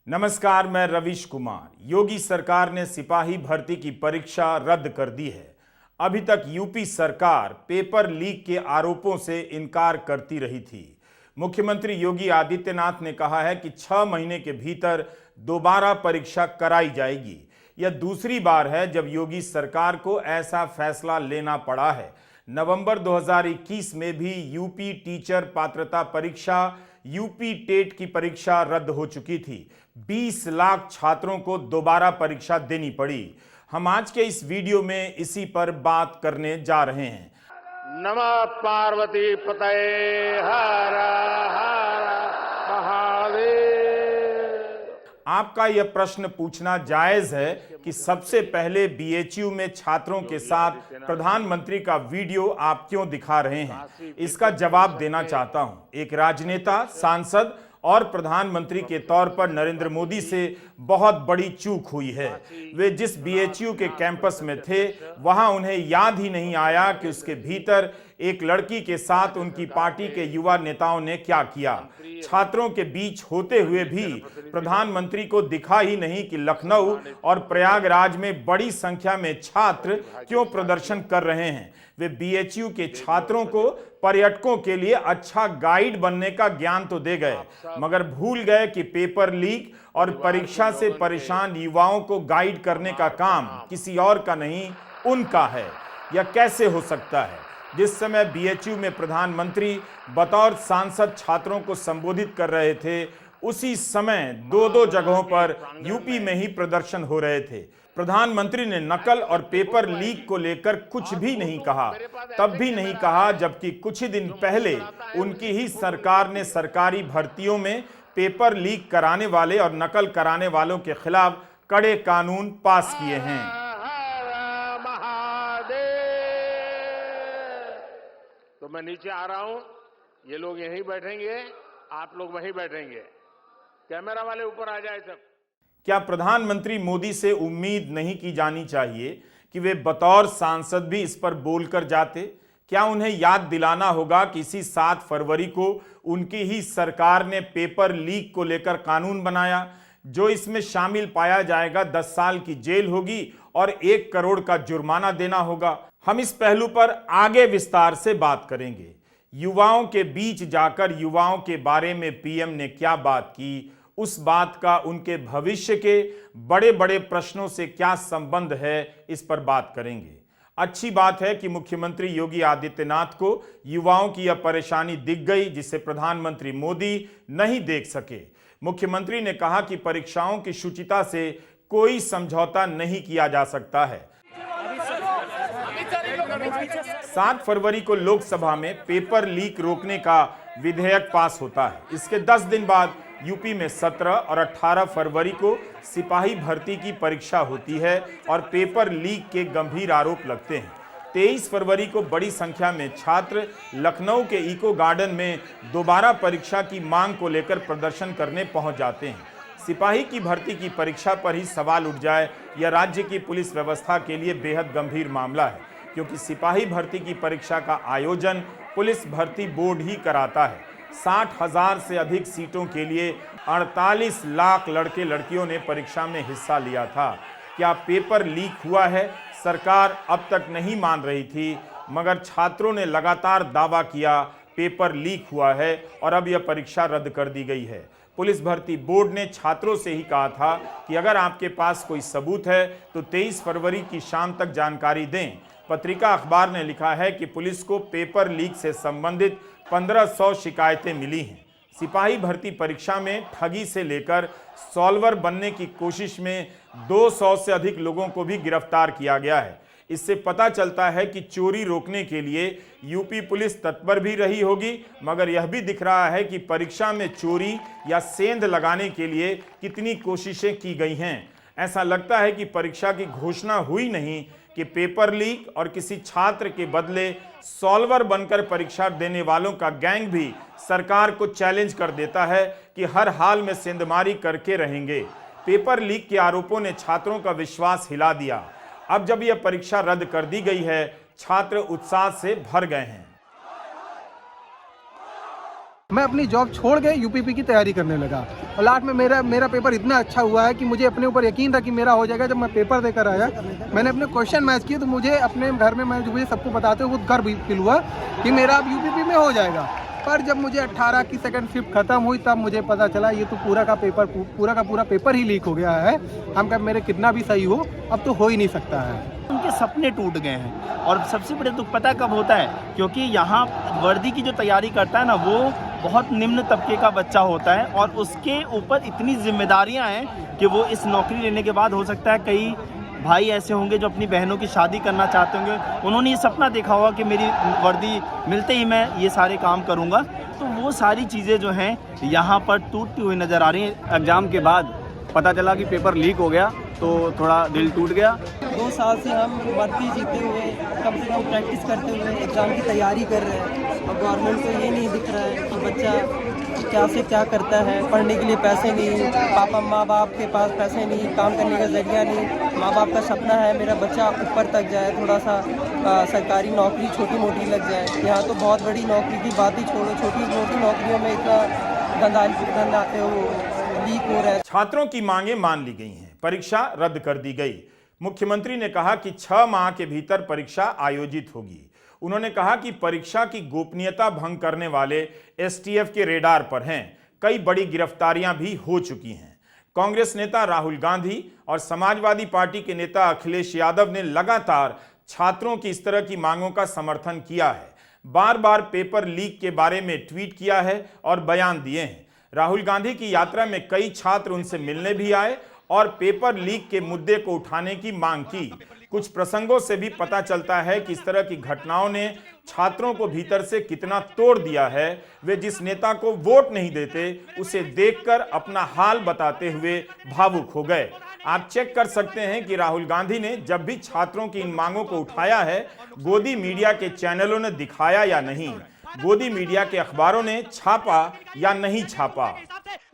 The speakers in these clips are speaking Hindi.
नमस्कार, मैं रविश कुमार। योगी सरकार ने सिपाही भर्ती की परीक्षा रद्द कर दी है। अभी तक यूपी सरकार पेपर लीक के आरोपों से इनकार करती रही थी। मुख्यमंत्री योगी आदित्यनाथ ने कहा है कि 6 महीने के भीतर दोबारा परीक्षा कराई जाएगी। यह दूसरी बार है जब योगी सरकार को ऐसा फैसला लेना पड़ा है। नवंबर 2021 में भी यूपी टीचर पात्रता परीक्षा यूपी टेट की परीक्षा रद्द हो चुकी थी। 20 लाख छात्रों को दोबारा परीक्षा देनी पड़ी। हम आज के इस वीडियो में इसी पर बात करने जा रहे हैं। नमः पार्वती पतये हर हर महादेव। आपका यह प्रश्न पूछना जायज है कि सबसे पहले बीएचयू में छात्रों के साथ प्रधानमंत्री का वीडियो आप क्यों दिखा रहे हैं। इसका जवाब देना चाहता हूं। एक राजनेता, सांसद और प्रधानमंत्री के तौर पर नरेंद्र मोदी से बहुत बड़ी चूक हुई है। वे जिस बीएचयू के कैंपस में थे वहां उन्हें याद ही नहीं आया कि उसके भीतर एक लड़की के साथ उनकी पार्टी के युवा नेताओं ने क्या किया। छात्रों के बीच होते हुए भी प्रधानमंत्री को दिखा ही नहीं कि लखनऊ और प्रयागराज में बड़ी संख्या में छात्र क्यों प्रदर्शन कर रहे हैं। वे बीएचयू के छात्रों को पर्यटकों के लिए अच्छा गाइड बनने का ज्ञान तो दे गए, मगर भूल गए कि पेपर लीक और परीक्षा से परेशान युवाओं को गाइड करने का काम किसी और का नहीं, उनका है। यह कैसे हो सकता है? जिस समय बीएचयू में प्रधानमंत्री बतौर सांसद छात्रों को संबोधित कर रहे थे, उसी समय दो जगहों पर यूपी में ही प्रदर्शन हो रहे थे। प्रधानमंत्री ने नकल और पेपर लीक को लेकर कुछ भी नहीं कहा, तब भी नहीं कहा जबकि कुछ ही दिन पहले उनकी ही सरकार ने सरकारी भर्तियों में पेपर लीक कराने वाले और नकल कराने वालों के खिलाफ कड़े कानून पास किए हैं। तो मैं नीचे आ रहा हूं, ये लोग यहीं बैठेंगे, आप लोग वहीं बैठेंगे। कैमरा वाले ऊपर आ जाए सब। क्या प्रधानमंत्री मोदी से उम्मीद नहीं की जानी चाहिए कि वे बतौर सांसद भी इस पर बोलकर जाते? क्या उन्हें याद दिलाना होगा कि इसी 7 फरवरी को उनकी ही सरकार ने पेपर लीक को लेकर कानून बनाया, जो इसमें शामिल पाया जाएगा 10 साल की जेल होगी और 1 करोड़ का जुर्माना देना होगा। हम इस पहलू पर आगे विस्तार से बात करेंगे। युवाओं के बीच जाकर युवाओं के बारे में पीएम ने क्या बात की, उस बात का उनके भविष्य के बड़े बड़े प्रश्नों से क्या संबंध है, इस पर बात करेंगे। अच्छी बात है कि मुख्यमंत्री योगी आदित्यनाथ को युवाओं की यह परेशानी दिख गई जिसे प्रधानमंत्री मोदी नहीं देख सके। मुख्यमंत्री ने कहा कि परीक्षाओं की शुचिता से कोई समझौता नहीं किया जा सकता है। 7 फरवरी को लोकसभा में पेपर लीक रोकने का विधेयक पास होता है। इसके 10 दिन बाद यूपी में 17 और 18 फरवरी को सिपाही भर्ती की परीक्षा होती है और पेपर लीक के गंभीर आरोप लगते हैं। 23 फरवरी को बड़ी संख्या में छात्र लखनऊ के इको गार्डन में दोबारा परीक्षा की मांग को लेकर प्रदर्शन करने पहुंच जाते हैं। सिपाही की भर्ती की परीक्षा पर ही सवाल उठ जाए, यह राज्य की पुलिस व्यवस्था के लिए बेहद गंभीर मामला है, क्योंकि सिपाही भर्ती की परीक्षा का आयोजन पुलिस भर्ती बोर्ड ही कराता है। 60,000 से अधिक सीटों के लिए 48 लाख लड़के लड़कियों ने परीक्षा में हिस्सा लिया था। क्या पेपर लीक हुआ है? सरकार अब तक नहीं मान रही थी, मगर छात्रों ने लगातार दावा किया पेपर लीक हुआ है और अब यह परीक्षा रद्द कर दी गई है। पुलिस भर्ती बोर्ड ने छात्रों से ही कहा था कि अगर आपके पास कोई सबूत है तो 23 फरवरी की शाम तक जानकारी दें। पत्रिका अखबार ने लिखा है कि पुलिस को पेपर लीक से संबंधित 1500 शिकायतें मिली हैं। सिपाही भर्ती परीक्षा में ठगी से लेकर सॉल्वर बनने की कोशिश में 200 से अधिक लोगों को भी गिरफ्तार किया गया है। इससे पता चलता है कि चोरी रोकने के लिए यूपी पुलिस तत्पर भी रही होगी, मगर यह भी दिख रहा है कि परीक्षा में चोरी या सेंध लगाने के लिए कितनी कोशिशें की गई हैं। ऐसा लगता है कि परीक्षा की घोषणा हुई नहीं कि पेपर लीक और किसी छात्र के बदले सॉल्वर बनकर परीक्षा देने वालों का गैंग भी सरकार को चैलेंज कर देता है कि हर हाल में सेंधमारी करके रहेंगे। पेपर लीक के आरोपों ने छात्रों का विश्वास हिला दिया। अब जब यह परीक्षा रद्द कर दी गई है, छात्र उत्साह से भर गए हैं। मैं अपनी जॉब छोड़ के यूपीपी की तैयारी करने लगा और लास्ट में मेरा पेपर इतना अच्छा हुआ है कि मुझे अपने ऊपर यकीन था कि मेरा हो जाएगा। जब मैं पेपर देकर आया, मैंने अपने क्वेश्चन मैच किए तो मुझे अपने घर में मुझे सबको बताते हुए गर्व फील हुआ कि मेरा अब यूपीपी में हो जाएगा। पर जब मुझे 18 की सेकंड शिफ्ट खत्म हुई तब मुझे पता चला ये तो पूरा का पूरा पेपर ही लीक हो गया है। हम कब मेरे कितना भी सही हो, अब तो हो ही नहीं सकता है। उनके सपने टूट गए हैं। और सबसे बड़े दुख पता कब होता है, क्योंकि यहाँ वर्दी की जो तैयारी करता है ना, वो बहुत निम्न तबके का बच्चा होता है और उसके ऊपर इतनी जिम्मेदारियां हैं कि वो इस नौकरी लेने के बाद हो सकता है कई भाई ऐसे होंगे जो अपनी बहनों की शादी करना चाहते होंगे, उन्होंने ये सपना देखा होगा कि मेरी वर्दी मिलते ही मैं ये सारे काम करूँगा। तो वो सारी चीज़ें जो हैं यहाँ पर टूटती हुई नज़र आ रही हैं। एग्ज़ाम के बाद पता चला कि पेपर लीक हो गया तो थोड़ा दिल टूट गया। 2 साल से हम वर्दी जीते हुए कम से कम प्रैक्टिस करते हुए एग्ज़ाम की तैयारी कर रहे हैं और गवर्नमेंट को ये नहीं दिख रहा है कि बच्चा क्या से क्या करता है। पढ़ने के लिए पैसे नहीं, पापा माँ बाप के पास पैसे नहीं, काम करने का जरिया नहीं। माँ बाप का सपना है मेरा बच्चा ऊपर तक जाए, थोड़ा सा सरकारी नौकरी छोटी मोटी लग जाए। यहाँ तो बहुत बड़ी नौकरी की बात ही छोड़ो, छोटी मोटी नौकरियों में इतना धंधा लीक हो रहा है। छात्रों की मांगें मान ली गई हैं, परीक्षा रद्द कर दी गई। मुख्यमंत्री ने कहा कि 6 माह के भीतर परीक्षा आयोजित होगी। उन्होंने कहा कि परीक्षा की गोपनीयता भंग करने वाले एसटीएफ के रेडार पर हैं। कई बड़ी गिरफ्तारियां भी हो चुकी हैं। कांग्रेस नेता राहुल गांधी और समाजवादी पार्टी के नेता अखिलेश यादव ने लगातार छात्रों की इस तरह की मांगों का समर्थन किया है। बार बार पेपर लीक के बारे में ट्वीट किया है और बयान दिए हैं। राहुल गांधी की यात्रा में कई छात्र उनसे मिलने भी आए और पेपर लीक के मुद्दे को उठाने की मांग की। कुछ प्रसंगों से भी पता चलता है कि इस तरह की घटनाओं ने छात्रों को भीतर से कितना तोड़ दिया है। वे जिस नेता को वोट नहीं देते उसे देखकर अपना हाल बताते हुए भावुक हो गए। आप चेक कर सकते हैं कि राहुल गांधी ने जब भी छात्रों की इन मांगों को उठाया है, गोदी मीडिया के चैनलों ने दिखाया या नहीं, गोदी मीडिया के अखबारों ने छापा या नहीं छापा।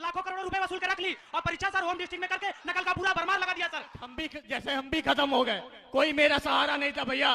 लाखों करोड़ों रुपए वसूल कर रख ली और परीक्षा सर होम डिस्ट्रिक्ट में करके नकल का पूरा भरमार लगा दिया सर। हम भी खत्म हो गए, कोई मेरा सहारा नहीं था भैया,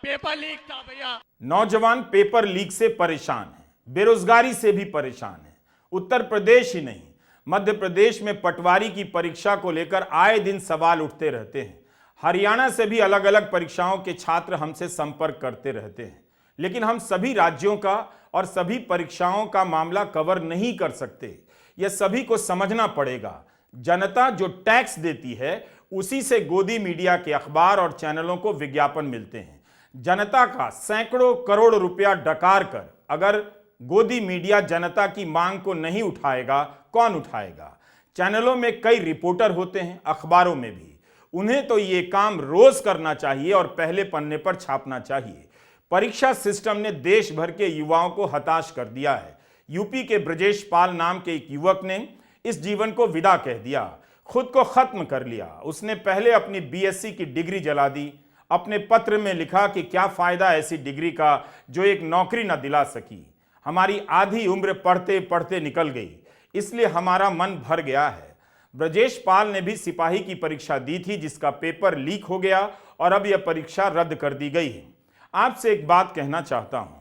पेपर लीक था भैया। नौजवान पेपर लीक से परेशान हैं, बेरोजगारी से भी परेशान हैं। उत्तर प्रदेश ही नहीं, मध्य प्रदेश में पटवारी की परीक्षा को लेकर आए दिन सवाल उठते रहते हैं। हरियाणा से भी अलग अलग परीक्षाओं के छात्र हमसे संपर्क करते रहते हैं, लेकिन हम सभी राज्यों का और सभी परीक्षाओं का मामला कवर नहीं कर सकते। यह सभी को समझना पड़ेगा। जनता जो टैक्स देती है उसी से गोदी मीडिया के अखबार और चैनलों को विज्ञापन मिलते हैं। जनता का सैकड़ों करोड़ रुपया डकार कर अगर गोदी मीडिया जनता की मांग को नहीं उठाएगा, कौन उठाएगा? चैनलों में कई रिपोर्टर होते हैं, अखबारों में भी। उन्हें तो ये काम रोज करना चाहिए और पहले पन्ने पर छापना चाहिए। परीक्षा सिस्टम ने देश भर के युवाओं को हताश कर दिया है। यूपी के ब्रजेश पाल नाम के एक युवक ने इस जीवन को विदा कह दिया, खुद को खत्म कर लिया। उसने पहले अपनी बीएससी की डिग्री जला दी। अपने पत्र में लिखा कि क्या फायदा ऐसी डिग्री का जो एक नौकरी न दिला सकी। हमारी आधी उम्र पढ़ते पढ़ते निकल गई, इसलिए हमारा मन भर गया है। ब्रजेश पाल ने भी सिपाही की परीक्षा दी थी, जिसका पेपर लीक हो गया और अब यह परीक्षा रद्द कर दी गई है। आपसे एक बात कहना चाहता हूं,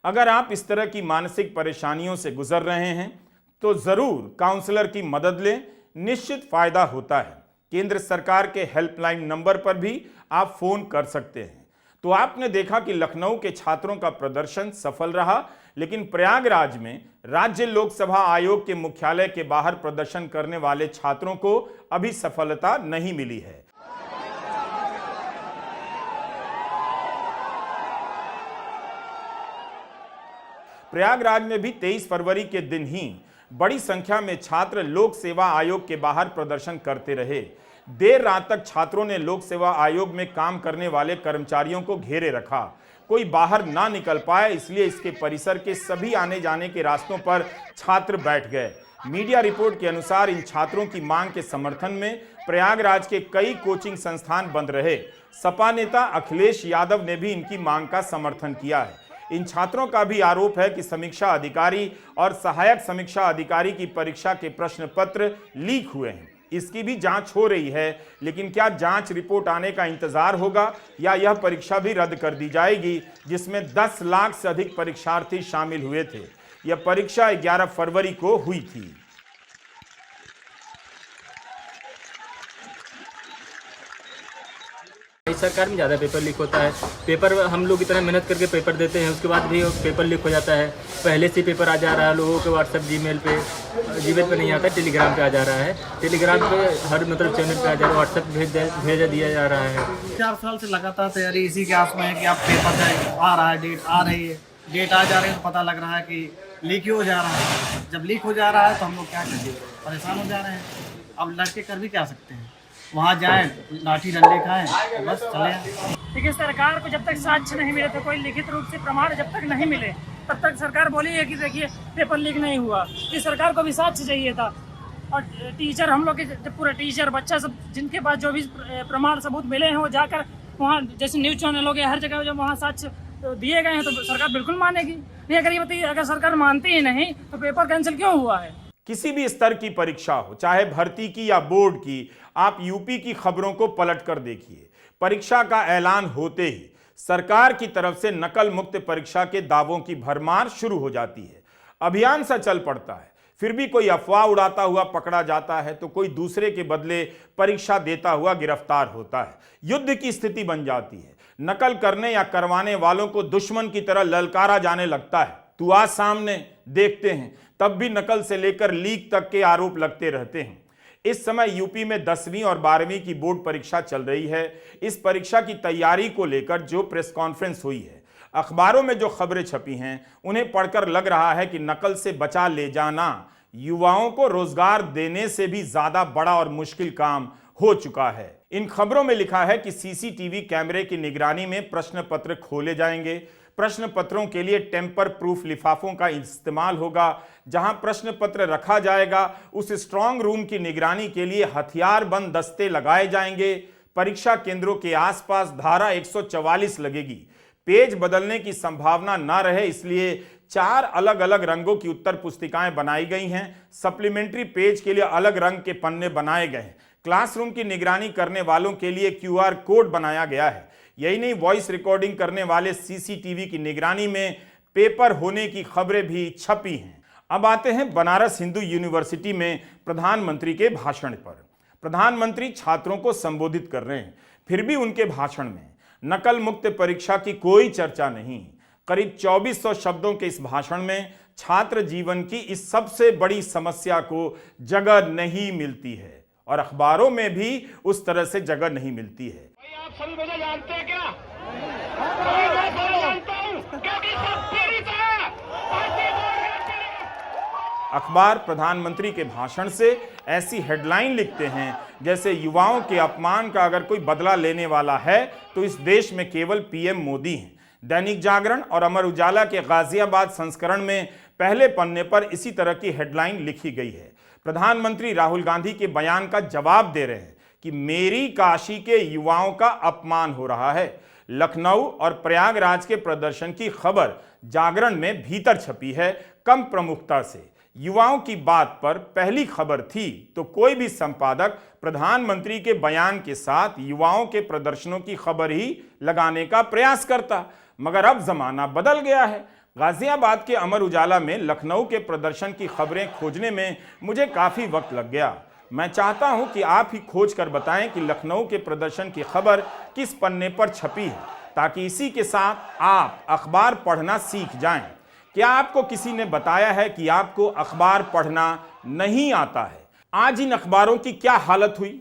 अगर आप इस तरह की मानसिक परेशानियों से गुजर रहे हैं तो जरूर काउंसलर की मदद लें, निश्चित फायदा होता है। केंद्र सरकार के हेल्पलाइन नंबर पर भी आप फोन कर सकते हैं। तो आपने देखा कि लखनऊ के छात्रों का प्रदर्शन सफल रहा, लेकिन प्रयागराज में राज्य लोकसभा आयोग के मुख्यालय के बाहर प्रदर्शन करने वाले छात्रों को अभी सफलता नहीं मिली है। प्रयागराज में भी 23 फरवरी के दिन ही बड़ी संख्या में छात्र लोक सेवा आयोग के बाहर प्रदर्शन करते रहे। देर रात तक छात्रों ने लोक सेवा आयोग में काम करने वाले कर्मचारियों को घेरे रखा। कोई बाहर ना निकल पाए, इसलिए इसके परिसर के सभी आने जाने के रास्तों पर छात्र बैठ गए। मीडिया रिपोर्ट के अनुसार इन छात्रों की मांग के समर्थन में प्रयागराज के कई कोचिंग संस्थान बंद रहे। सपा नेता अखिलेश यादव ने भी इनकी मांग का समर्थन किया है। इन छात्रों का भी आरोप है कि समीक्षा अधिकारी और सहायक समीक्षा अधिकारी की परीक्षा के प्रश्न पत्र लीक हुए हैं। इसकी भी जांच हो रही है, लेकिन क्या जांच रिपोर्ट आने का इंतजार होगा या यह परीक्षा भी रद्द कर दी जाएगी, जिसमें 10 लाख से अधिक परीक्षार्थी शामिल हुए थे? यह परीक्षा 11 फरवरी को हुई थी। इस सरकार में ज़्यादा पेपर लीक होता है। पेपर हम लोग इतना मेहनत करके पेपर देते हैं, उसके बाद भी पेपर लीक हो जाता है। पहले से पेपर आ जा रहा है लोगों के व्हाट्सएप जीमेल पे नहीं आता, टेलीग्राम पे आ जा रहा है। टेलीग्राम पे हर मतलब चैनल पे आ जा रहा है, व्हाट्सएप भेज दिया जा रहा है। 4 साल से लगातार तैयारी इसी के आस में है कि आप पेपर आ रहा है, डेट आ रही है, डेट आ जा रही है तो पता लग रहा है कि लीक ही हो जा रहा है। जब लीक हो जा रहा है तो हम लोग क्या करें, परेशान हो जा रहे हैं। अब लड़के कर भी क्या सकते हैं, वहाँ जाएं लाठी डंडे खाएं तो बस चले आए। देखिए, सरकार को जब तक साक्ष्य नहीं मिले, तो कोई लिखित रूप से प्रमाण जब तक नहीं मिले, तब तक सरकार बोली है कि देखिए पेपर लीक नहीं हुआ। कि सरकार को भी साक्ष्य चाहिए था। और टीचर, हम लोग के जब पूरे टीचर बच्चा सब जिनके पास जो भी प्रमाण सबूत मिले हैं, वो जाकर वहाँ जैसे न्यूज़ चैनल हो गया, हर जगह जब वहाँ साक्ष्य दिए गए हैं तो सरकार बिल्कुल मानेगी। नहीं, अगर ये बताइए, अगर सरकार मानती ही नहीं तो पेपर कैंसिल क्यों हुआ है? किसी भी स्तर की परीक्षा हो, चाहे भर्ती की या बोर्ड की, आप यूपी की खबरों को पलट कर देखिए। परीक्षा का ऐलान होते ही सरकार की तरफ से नकल मुक्त परीक्षा के दावों की भरमार शुरू हो जाती है। अभियान सा चल पड़ता है, फिर भी कोई अफवाह उड़ाता हुआ पकड़ा जाता है तो कोई दूसरे के बदले परीक्षा देता हुआ गिरफ्तार होता है। युद्ध की स्थिति बन जाती है। नकल करने या करवाने वालों को दुश्मन की तरह ललकारा जाने लगता है। तू आ सामने, देखते हैं। तब भी नकल से लेकर लीक तक के आरोप लगते रहते हैं। इस समय यूपी में 10वीं और 12वीं की बोर्ड परीक्षा चल रही है। इस परीक्षा की तैयारी को लेकर जो प्रेस कॉन्फ्रेंस हुई है, अखबारों में जो खबरें छपी हैं, उन्हें पढ़कर लग रहा है कि नकल से बचा ले जाना युवाओं को रोजगार देने से भी ज्यादा बड़ा और मुश्किल काम हो चुका है। इन खबरों में लिखा है कि सीसीटीवी कैमरे की निगरानी में प्रश्न पत्र खोले जाएंगे। प्रश्न पत्रों के लिए टेम्पर प्रूफ लिफाफों का इस्तेमाल होगा। जहां प्रश्न पत्र रखा जाएगा, उस स्ट्रांग रूम की निगरानी के लिए हथियारबंद दस्ते लगाए जाएंगे। परीक्षा केंद्रों के आसपास धारा 144 लगेगी। पेज बदलने की संभावना न रहे इसलिए 4 अलग अलग रंगों की उत्तर पुस्तिकाएं बनाई गई हैं। सप्लीमेंट्री पेज के लिए अलग रंग के पन्ने बनाए गए हैं। क्लासरूम की निगरानी करने वालों के लिए QR कोड बनाया गया है। यही नहीं, वॉइस रिकॉर्डिंग करने वाले सीसीटीवी की निगरानी में पेपर होने की खबरें भी छपी हैं। अब आते हैं बनारस हिंदू यूनिवर्सिटी में प्रधानमंत्री के भाषण पर। प्रधानमंत्री छात्रों को संबोधित कर रहे हैं, फिर भी उनके भाषण में नकल मुक्त परीक्षा की कोई चर्चा नहीं। करीब 2400 शब्दों के इस भाषण में छात्र जीवन की इस सबसे बड़ी समस्या को जगह नहीं मिलती है और अखबारों में भी उस तरह से जगह नहीं मिलती है। आप सभी मुझे जानते हैं क्या? मैं जानता हूं क्योंकि सब पीड़ित है। अखबार प्रधानमंत्री के भाषण से ऐसी हेडलाइन लिखते हैं जैसे युवाओं के अपमान का अगर कोई बदला लेने वाला है तो इस देश में केवल पीएम मोदी हैं। दैनिक जागरण और अमर उजाला के गाजियाबाद संस्करण में पहले पन्ने पर इसी तरह की हेडलाइन लिखी गई है। प्रधानमंत्री राहुल गांधी के बयान का जवाब दे रहे हैं कि मेरी काशी के युवाओं का अपमान हो रहा है। लखनऊ और प्रयागराज के प्रदर्शन की खबर जागरण में भीतर छपी है, कम प्रमुखता से। युवाओं की बात पर पहली खबर थी तो कोई भी संपादक प्रधानमंत्री के बयान के साथ युवाओं के प्रदर्शनों की खबर ही लगाने का प्रयास करता, मगर अब जमाना बदल गया है। गाजियाबाद के अमर उजाला में लखनऊ के प्रदर्शन की खबरें खोजने में मुझे काफी वक्त लग गया। मैं चाहता हूं कि आप ही खोज कर बताएं कि लखनऊ के प्रदर्शन की खबर किस पन्ने पर छपी है, ताकि इसी के साथ आप अखबार पढ़ना सीख जाएं। क्या आपको किसी ने बताया है कि आपको अखबार पढ़ना नहीं आता है? आज इन अखबारों की क्या हालत हुई?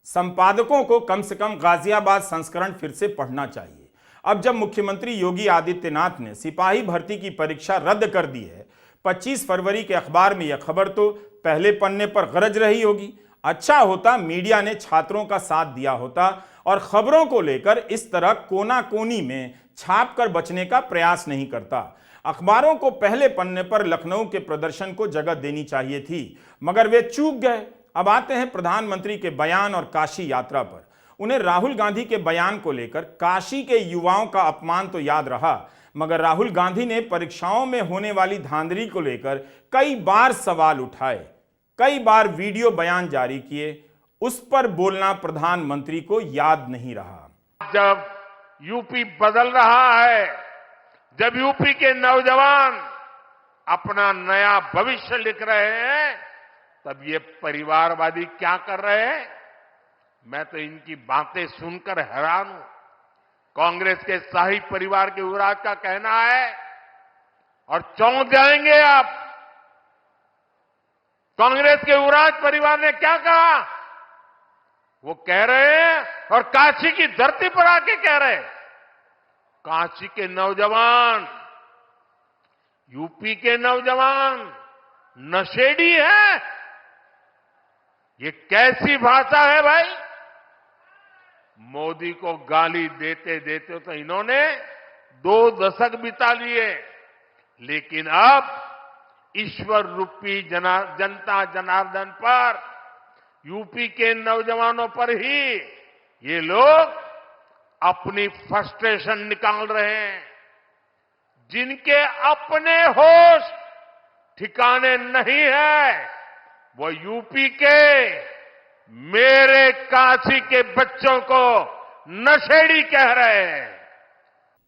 संपादकों को कम से कम गाजियाबाद संस्करण फिर से पढ़ना चाहिए। अब जब मुख्यमंत्री योगी आदित्यनाथ ने सिपाही भर्ती की परीक्षा रद्द कर दी है, 25 फरवरी के अखबार में यह खबर तो पहले पन्ने पर गरज रही होगी। अच्छा होता मीडिया ने छात्रों का साथ दिया होता और खबरों को लेकर इस तरह कोना कोनी में छाप कर बचने का प्रयास नहीं करता। अखबारों को पहले पन्ने पर लखनऊ के प्रदर्शन को जगह देनी चाहिए थी, मगर वे चूक गए। अब आते हैं प्रधानमंत्री के बयान और काशी यात्रा पर। उन्हें राहुल गांधी के बयान को लेकर काशी के युवाओं का अपमान तो याद रहा, मगर राहुल गांधी ने परीक्षाओं में होने वाली धांधली को लेकर कई बार सवाल उठाए, कई बार वीडियो बयान जारी किए। उस पर बोलना प्रधानमंत्री को याद नहीं रहा। जब यूपी बदल रहा है, जब यूपी के नौजवान अपना नया भविष्य लिख रहे हैं, तब ये परिवारवादी क्या कर रहे हैं? मैं तो इनकी बातें सुनकर हैरान हूं। कांग्रेस के शाही परिवार के युवराज का कहना है, और चौंक जाएंगे आप, कांग्रेस के युवराज परिवार ने क्या कहा? वो कह रहे हैं, और काशी की धरती पर आके कह रहे हैं, काशी के नौजवान, यूपी के नौजवान नशेड़ी है। ये कैसी भाषा है भाई? मोदी को गाली देते देते तो इन्होंने 2 दशक बिता लिए, लेकिन अब ईश्वर रूपी जनता जनार्दन पर, यूपी के नौजवानों पर ही ये लोग अपनी फ्रस्ट्रेशन निकाल रहे हैं। जिनके अपने होश ठिकाने नहीं है, वो यूपी के मेरे काशी के बच्चों को नशेड़ी कह रहे हैं।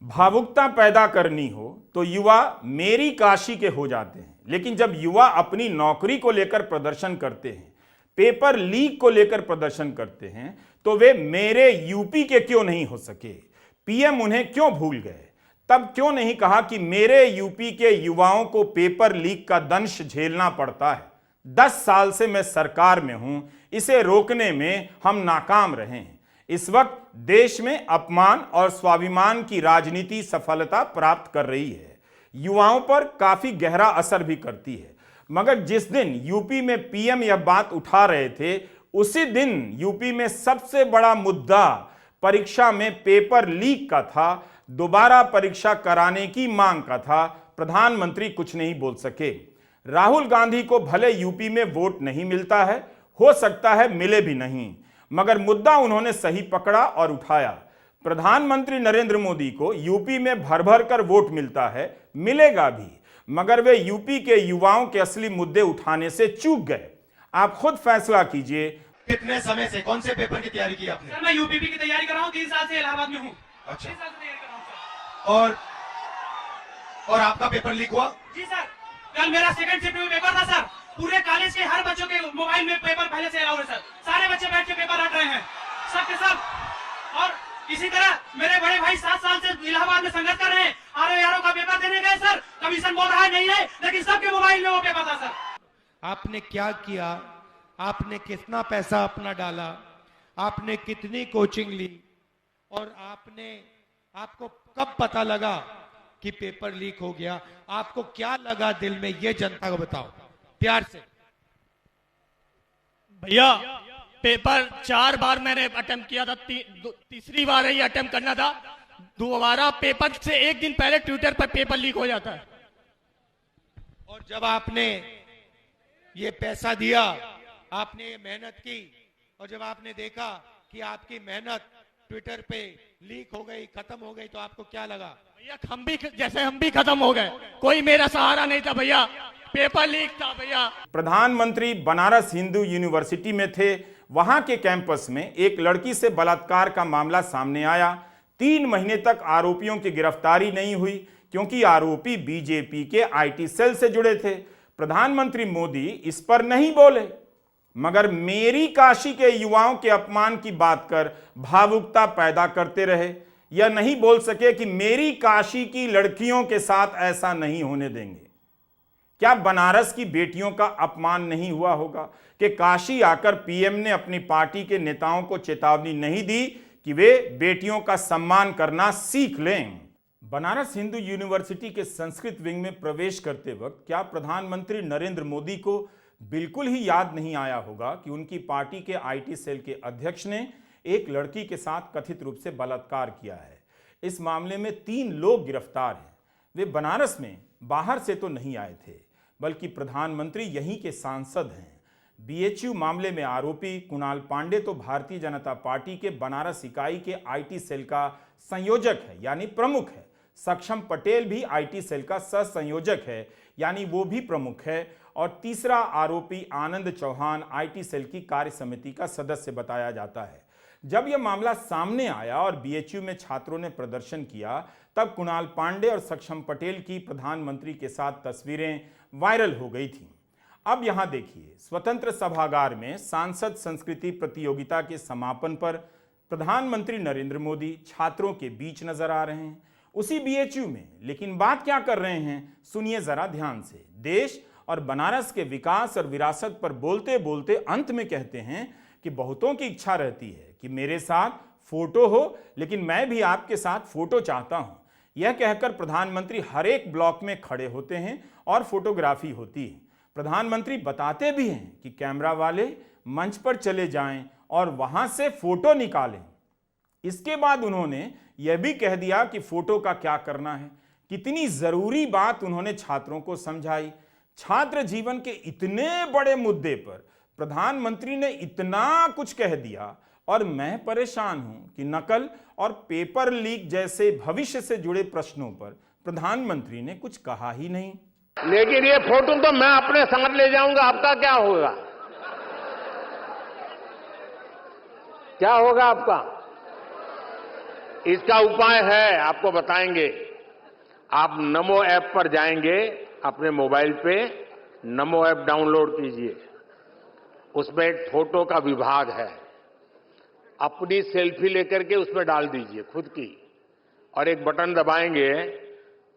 भावुकता पैदा करनी हो तो युवा मेरी काशी के हो जाते हैं, लेकिन जब युवा अपनी नौकरी को लेकर प्रदर्शन करते हैं, पेपर लीक को लेकर प्रदर्शन करते हैं, तो वे मेरे यूपी के क्यों नहीं हो सके? पीएम उन्हें क्यों भूल गए? तब क्यों नहीं कहा कि मेरे यूपी के युवाओं को पेपर लीक का दंश झेलना पड़ता है? 10 साल से मैं सरकार में हूं, इसे रोकने में हम नाकाम रहे हैं। इस वक्त देश में अपमान और स्वाभिमान की राजनीति सफलता प्राप्त कर रही है, युवाओं पर काफी गहरा असर भी करती है। मगर जिस दिन यूपी में पीएम यह बात उठा रहे थे, उसी दिन यूपी में सबसे बड़ा मुद्दा परीक्षा में पेपर लीक का था, दोबारा परीक्षा कराने की मांग का था। प्रधानमंत्री कुछ नहीं बोल सके। राहुल गांधी को भले यूपी में वोट नहीं मिलता है, हो सकता है मिले भी नहीं, मगर मुद्दा उन्होंने सही पकड़ा और उठाया। प्रधानमंत्री नरेंद्र मोदी को यूपी में भर भर कर वोट मिलता है, मिलेगा भी, मगर वे यूपी के युवाओं के असली मुद्दे उठाने से चूक गए। आप खुद फैसला कीजिए। कितने समय से, कौन से पेपर की तैयारी की आपने? सर मैं यूपीपी की तैयारी कर रहा हूँ, 3 साल से इलाहाबाद में हूँ। अच्छा। 3 साल से तैयारी कर रहा हूँ सर। और आपका पेपर लीक हुआ? जी सर, कल मेरा सेकंड शिफ्ट में पेपर था सर। पूरे कॉलेज के हर बच्चों के मोबाइल में पेपर पहले से अलाउड है सर। सारे बच्चे बैठ के पेपर हट रहे हैं सब के सब। और इसी तरह मेरे बड़े भाई 7 साल से इलाहाबाद में संघर्ष कर रहे हैं। RO का पेपर देने गए सर, कमीशन बोल रहा है नहीं है, लेकिन सबके मोबाइल में वो पेपर था सर। आपने क्या किया? आपने कितना पैसा अपना डाला? आपने कितनी कोचिंग ली? और आपको कब पता लगा कि पेपर लीक हो गया? आपको क्या लगा दिल में, ये जनता को बताओ प्यार से। भैया पेपर 4 बार मैंने अटेम्प्ट किया था, तीसरी बार ये अटेम्प्ट करना था। दोबारा पेपर से 1 दिन पहले ट्विटर पर पेपर लीक हो जाता है। और जब आपने ये पैसा दिया, आपने ये मेहनत की, और जब आपने देखा कि आपकी मेहनत ट्विटर पे लीक हो गई, खत्म हो गई, तो आपको क्या लगा? भैया हम भी खत्म हो गए, कोई मेरा सहारा नहीं था भैया, पेपर लीक था भैया। प्रधानमंत्री बनारस हिंदू यूनिवर्सिटी में थे। वहां के कैंपस में एक लड़की से बलात्कार का मामला सामने आया। 3 महीने तक आरोपियों की गिरफ्तारी नहीं हुई, क्योंकि आरोपी बीजेपी के IT सेल से जुड़े थे। प्रधानमंत्री मोदी इस पर नहीं बोले, मगर मेरी काशी के युवाओं के अपमान की बात कर भावुकता पैदा करते रहे। यह नहीं बोल सके कि मेरी काशी की लड़कियों के साथ ऐसा नहीं होने देंगे। क्या बनारस की बेटियों का अपमान नहीं हुआ होगा कि काशी आकर पीएम ने अपनी पार्टी के नेताओं को चेतावनी नहीं दी कि वे बेटियों का सम्मान करना सीख लें? बनारस हिंदू यूनिवर्सिटी के संस्कृत विंग में प्रवेश करते वक्त क्या प्रधानमंत्री नरेंद्र मोदी को बिल्कुल ही याद नहीं आया होगा कि उनकी पार्टी के IT सेल के अध्यक्ष ने एक लड़की के साथ कथित रूप से बलात्कार किया है। इस मामले में 3 लोग गिरफ्तार हैं। वे बनारस में बाहर से तो नहीं आए थे, बल्कि प्रधानमंत्री यहीं के सांसद हैं। BHU मामले में आरोपी कुणाल पांडे तो भारतीय जनता पार्टी के बनारस इकाई के IT सेल का संयोजक है, यानी प्रमुख है। सक्षम पटेल भी IT सेल का सह संयोजक है, यानी वो भी प्रमुख है। और तीसरा आरोपी आनंद चौहान IT सेल की कार्य समिति का सदस्य बताया जाता है। जब यह मामला सामने आया और BHU में छात्रों ने प्रदर्शन किया, तब कुणाल पांडे और सक्षम पटेल की प्रधानमंत्री के साथ तस्वीरें वायरल हो गई थी। अब यहां देखिए, स्वतंत्र सभागार में सांसद संस्कृति प्रतियोगिता के समापन पर प्रधानमंत्री नरेंद्र मोदी छात्रों के बीच नजर आ रहे हैं, उसी बीएचयू में। लेकिन बात क्या कर रहे हैं, सुनिए जरा ध्यान से। देश और बनारस के विकास और विरासत पर बोलते बोलते अंत में कहते हैं कि बहुतों की इच्छा रहती है कि मेरे साथ फोटो हो, लेकिन मैं भी आपके साथ फोटो चाहता हूं। यह कहकर प्रधानमंत्री हर एक ब्लॉक में खड़े होते हैं और फोटोग्राफी होती है। प्रधानमंत्री बताते भी हैं कि कैमरा वाले मंच पर चले जाएं और वहां से फोटो निकालें। इसके बाद उन्होंने यह भी कह दिया कि फोटो का क्या करना है। कितनी जरूरी बात उन्होंने छात्रों को समझाई। छात्र जीवन के इतने बड़े मुद्दे पर प्रधानमंत्री ने इतना कुछ कह दिया और मैं परेशान हूं कि नकल और पेपर लीक जैसे भविष्य से जुड़े प्रश्नों पर प्रधानमंत्री ने कुछ कहा ही नहीं। लेकिन ये फोटो तो मैं अपने साथ ले जाऊंगा, आपका क्या होगा? क्या होगा आपका? इसका उपाय है, आपको बताएंगे। आप नमो ऐप पर जाएंगे, अपने मोबाइल पे नमो ऐप डाउनलोड कीजिए। उसमें एक फोटो का विभाग है, अपनी सेल्फी लेकर के उसमें डाल दीजिए खुद की, और एक बटन दबाएंगे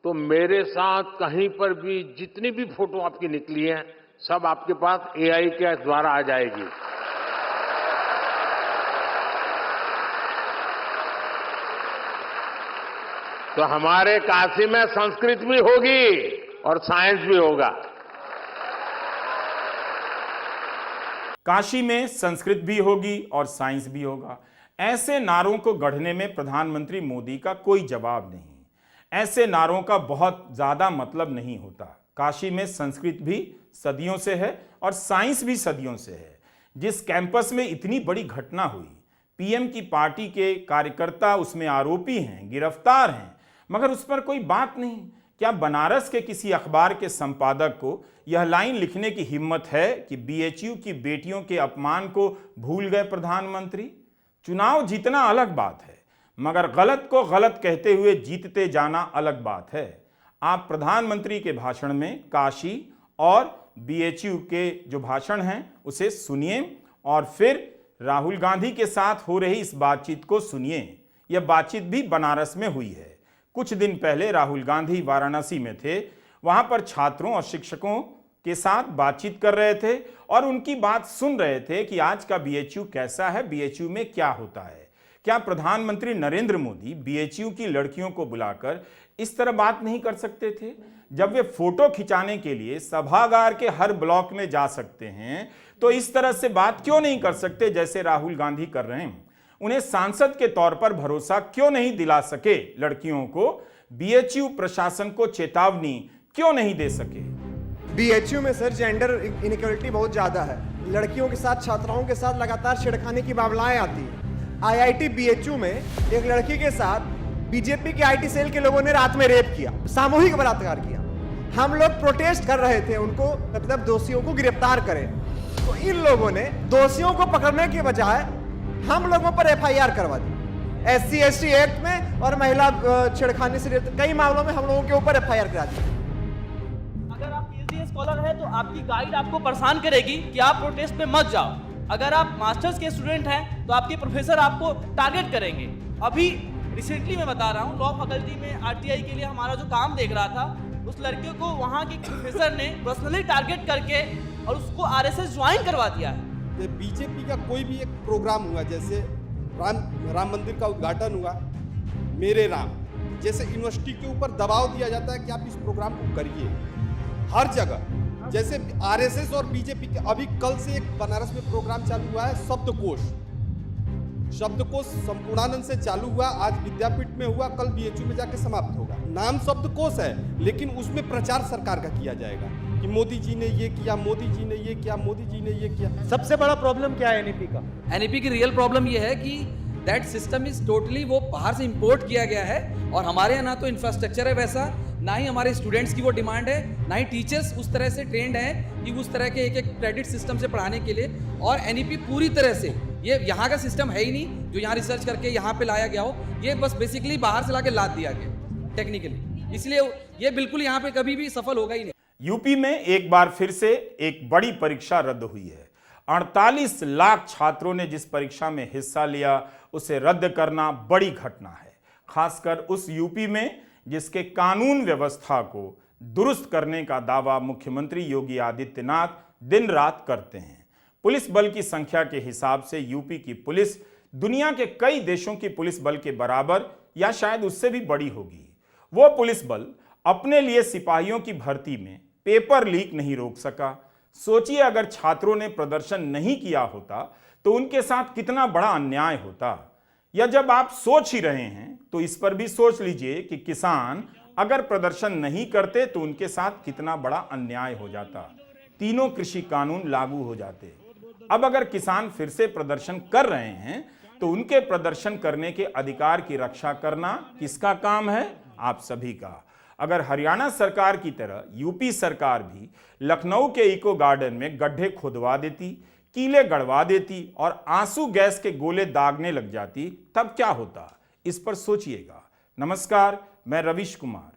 तो मेरे साथ कहीं पर भी जितनी भी फोटो आपकी निकली हैं सब आपके पास एआई के द्वारा आ जाएगी। तो हमारे काशी में संस्कृत भी होगी और साइंस भी होगा। काशी में संस्कृत भी होगी और साइंस भी होगा। ऐसे नारों को गढ़ने में प्रधानमंत्री मोदी का कोई जवाब नहीं। ऐसे नारों का बहुत ज्यादा मतलब नहीं होता। काशी में संस्कृत भी सदियों से है और साइंस भी सदियों से है। जिस कैंपस में इतनी बड़ी घटना हुई, पीएम की पार्टी के कार्यकर्ता उसमें आरोपी हैं, गिरफ्तार हैं, मगर उस पर कोई बात नहीं। क्या बनारस के किसी अखबार के संपादक को यह लाइन लिखने की हिम्मत है कि बीएचयू की बेटियों के अपमान को भूल गए प्रधानमंत्री? चुनाव जीतना अलग बात है, मगर गलत को गलत कहते हुए जीतते जाना अलग बात है। आप प्रधानमंत्री के भाषण में काशी और बीएचयू के जो भाषण हैं उसे सुनिए और फिर राहुल गांधी के साथ हो रही इस बातचीत को सुनिए। यह बातचीत भी बनारस में हुई है। कुछ दिन पहले राहुल गांधी वाराणसी में थे, वहां पर छात्रों और शिक्षकों के साथ बातचीत कर रहे थे और उनकी बात सुन रहे थे कि आज का बीएचयू कैसा है, बीएचयू में क्या होता है। क्या प्रधानमंत्री नरेंद्र मोदी बीएचयू की लड़कियों को बुलाकर इस तरह बात नहीं कर सकते थे? जब वे फोटो खिंचाने के लिए सभागार के हर ब्लॉक में जा सकते हैं तो इस तरह से बात क्यों नहीं कर सकते जैसे राहुल गांधी कर रहे हैं? उन्हें सांसद के तौर पर भरोसा क्यों नहीं दिला सके? लड़कियों को बीएचयू प्रशासन को चेतावनी क्यों नहीं दे सके? बीएचयू में सर जेंडर इनइक्वालिटी बहुत ज्यादा है। लड़कियों के साथ, छात्राओं के साथ लगातार छेड़खानी की मामलाएं आती हैं। आईआईटी बीएचयू में एक लड़की के साथ बीजेपी के आईटी सेल के लोगों ने रात में रेप किया, सामूहिक बलात्कार किया। हम लोग प्रोटेस्ट कर रहे थे, उनको मतलब दोषियों को गिरफ्तार करें, तो इन लोगों ने दोषियों को पकड़ने के बजाय हम लोगों पर एफआईआर करवा दी। SC/ST एक्ट में और महिला छेड़खानी से कई मामलों में हम लोगों के ऊपर एफआईआर करा दी। अगर आप PhD स्कॉलर हैं तो आपकी गाइड आपको परेशान करेगी कि आप प्रोटेस्ट पे मत जाओ। अगर आप मास्टर्स के स्टूडेंट हैं तो आपके प्रोफेसर आपको टारगेट करेंगे। अभी रिसेंटली मैं बता रहा हूँ, लॉ फैकल्टी में RTI के लिए हमारा जो काम देख रहा था, उस लड़के को वहाँ के प्रोफेसर ने पर्सनली टारगेट करके और उसको RSS ज्वाइन करवा दिया है। बीजेपी का कोई भी एक प्रोग्राम हुआ, जैसे राम मंदिर का उद्घाटन हुआ, मेरे राम जैसे यूनिवर्सिटी के ऊपर दबाव दिया जाता है कि आप इस प्रोग्राम को करिए। हर जगह जैसे RSS और बीजेपी के, अभी कल से एक बनारस में प्रोग्राम चालू हुआ है, शब्दकोश संपूर्णानंद से चालू हुआ, आज विद्यापीठ में हुआ, कल बीएचयू में जाके समाप्त होगा। नाम शब्दकोश है, लेकिन उसमें प्रचार सरकार का किया जाएगा कि मोदी जी ने ये किया, मोदी जी ने ये किया, मोदी जी ने ये किया। सबसे बड़ा प्रॉब्लम क्या है एनईपी का? एनईपी की रियल प्रॉब्लम ये है कि दैट सिस्टम इज टोटली वो बाहर से इंपोर्ट किया गया है और हमारे यहाँ ना तो इंफ्रास्ट्रक्चर है वैसा, ना ही हमारे स्टूडेंट्स की वो डिमांड है, ना ही टीचर्स उस तरह से ट्रेंड हैं कि उस तरह के एक क्रेडिट सिस्टम से पढ़ाने के लिए। और एनईपी पूरी तरह से ये यहाँ का सिस्टम है ही नहीं जो यहाँ रिसर्च करके यहाँ पे लाया गया हो। ये बस बेसिकली बाहर से लाके लाद दिया गया टेक्निकली, इसलिए ये बिल्कुल यहाँ पे कभी भी सफल होगा ही नहीं। यूपी में एक बार फिर से एक बड़ी परीक्षा रद्द हुई है। 48 लाख छात्रों ने जिस परीक्षा में हिस्सा लिया उसे रद्द करना बड़ी घटना है, खासकर उस यूपी में जिसके कानून व्यवस्था को दुरुस्त करने का दावा मुख्यमंत्री योगी आदित्यनाथ दिन रात करते हैं। पुलिस बल की संख्या के हिसाब से यूपी की पुलिस दुनिया के कई देशों की पुलिस बल के बराबर या शायद उससे भी बड़ी होगी। वो पुलिस बल अपने लिए सिपाहियों की भर्ती में पेपर लीक नहीं रोक सका। सोचिए, अगर छात्रों ने प्रदर्शन नहीं किया होता तो उनके साथ कितना बड़ा अन्याय होता। या जब आप सोच ही रहे हैं तो इस पर भी सोच लीजिए कि किसान अगर प्रदर्शन नहीं करते तो उनके साथ कितना बड़ा अन्याय हो जाता। तीनों कृषि कानून लागू हो जाते। अब अगर किसान फिर से प्रदर्शन कर रहे हैं तो उनके प्रदर्शन करने के अधिकार की रक्षा करना किसका काम है? आप सभी का। अगर हरियाणा सरकार की तरह यूपी सरकार भी लखनऊ के इको गार्डन में गड्ढे खुदवा देती, कीले गड़वा देती और आंसू गैस के गोले दागने लग जाती, तब क्या होता? इस पर सोचिएगा। नमस्कार, मैं रविश कुमार।